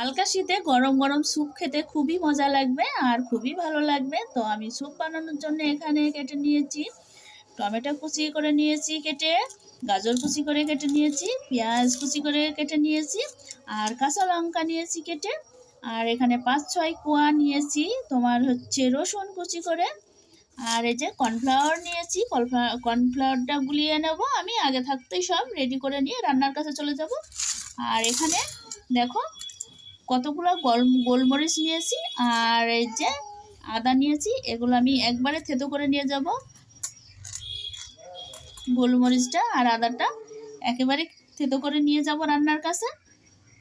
হালকা শীতে গরম গরম স্যুপ খেতে খুবই মজা লাগবে আর খুবই ভালো লাগবে। তো আমি স্যুপ বানানোর জন্য এখানে কেটে নিয়েছি টমেটো কুচি করে নিয়েছি কেটে, গাজর কুচি করে কেটে নিয়েছি, পেঁয়াজ কুচি করে কেটে নিয়েছি আর কাঁচা লঙ্কা নিয়েছি কেটে। আর এখানে 5-6 কোয়া নিয়েছি তোমার হচ্ছে রসুন কুচি করে। আর এই যে কর্নফ্লাওয়ার নিয়েছি, কর্নফ্লাওয়ারটা গুলিয়ে নেব আমি আগে থাকতেই সব রেডি করে নিয়ে রান্নার কাছে চলে যাব। আর এখানে দেখো কতগুলো গোলমরিচ নিয়েছি আর এই যে আদা নিয়েছি, এগুলো আমি একবারে থেতো করে নিয়ে যাব। গোলমরিচটা আর আদাটা একেবারে থেতো করে নিয়ে যাব রান্নার কাছে।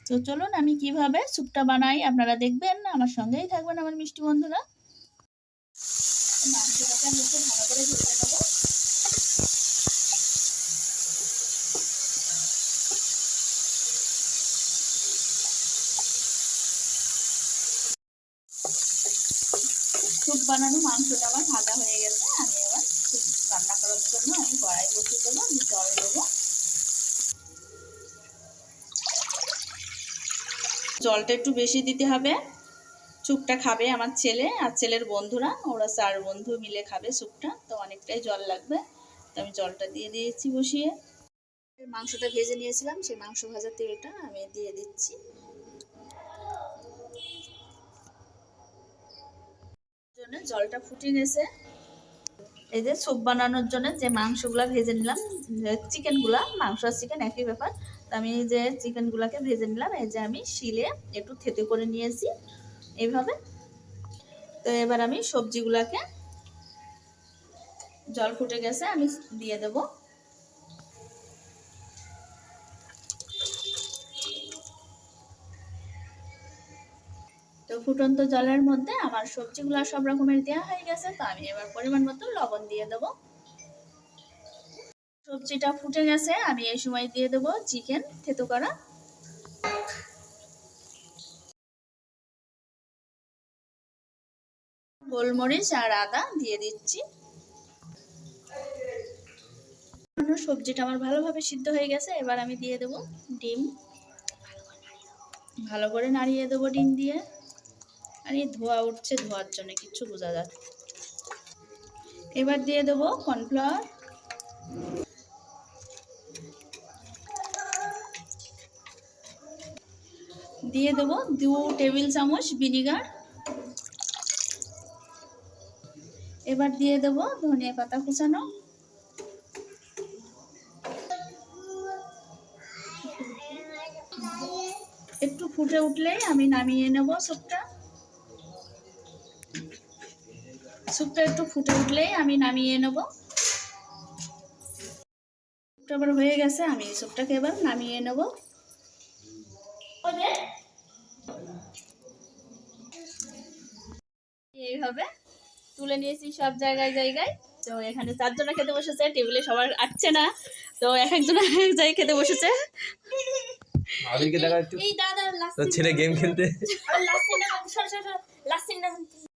তো চলুন আমি কিভাবে স্যুপটা বানাই আপনারা দেখবেন, আমার সঙ্গেই থাকবেন আমার মিষ্টি বন্ধুরা। মাংসটাকে আমি একটু ভালো করে ভেজে নেব। স্যুপ বানানো মাংসটা আমার ভাজা হয়ে গেছে। আমি এবার স্যুপ রান্না করার জন্য আমি কড়াই বসিয়ে দেবো, আমি জল দেবো। জলটা একটু বেশি দিতে হবে, স্যুপটা খাবে আমার ছেলে আর ছেলের বন্ধুরা, ওরা 4 বন্ধু মিলে খাবে স্যুপটা, তো অনেকটাই জল লাগবে। তো আমি জলটা দিয়ে দিয়েছি বসিয়ে। মাংসটা ভেজে নিয়েছিলাম, সেই মাংস ভাজার তেলটা আমি দিয়ে দিচ্ছি। জলটা ফুটে গেছে। এই যে স্যুপ বানানোর জন্য যে মাংসগুলা ভেজে নিলাম, চিকেনগুলা, মাংস আর চিকেন একই ব্যাপার। তো আমি যে চিকেনগুলাকে ভেজে নিলাম, এই যে আমি শিলে একটু থেতে করে নিয়েছি এইভাবে। তো এবার আমি সবজিগুলাকে, জল ফুটে গেছে, আমি দিয়ে দেব। তো ফুটন্ত জলের মধ্যে আমার সবজিগুলো সব রকমের দেওয়া হয়ে গেছে। তো আমি এবার পরিমাণ মতো লবণ দিয়ে দেব। সবজিটা ফুটে গেছে, আমি এই সময় দিয়ে দেব চিকেন থেতো করা। গোলমরিচ আর আদা দিয়ে দিচ্ছি। সবজিটা আমার ভালোভাবে সিদ্ধ হয়ে গেছে, এবার আমি দিয়ে দেব ডিম। ভালো করে নাড়িয়ে দেবো ডিম দিয়ে। আর এই ধোয়া উঠছে, ধোয়ার জন্য কিচ্ছু বোঝা যাচ্ছে। এবার দিয়ে দেবো কর্নফ্লাওয়ার, দিয়ে দেবো 2 টেবিল চামচ ভিনিগার। এবার দিয়ে দেবো ধনিয়া পাতা কুচানো। একটু ফুটে উঠলেই আমি নামিয়ে নেব স্যুপটা। স্যুপটা একটু ফুটে উঠলেই আমি নামিয়ে নেব। স্যুপটা এবার হয়ে গেছে, আমি স্যুপটাকে এবার নামিয়ে নেব। এইভাবে তুলে নিয়েছি সব জায়গায় জায়গায়। তো এখানে 4 জনা খেতে বসেছে, টেবিলে সবার আটছে না, তো এক একজন এক জায়গায় খেতে বসেছে। আবিরকে দেখা একটু, তোর ছেলে গেম খেলতে।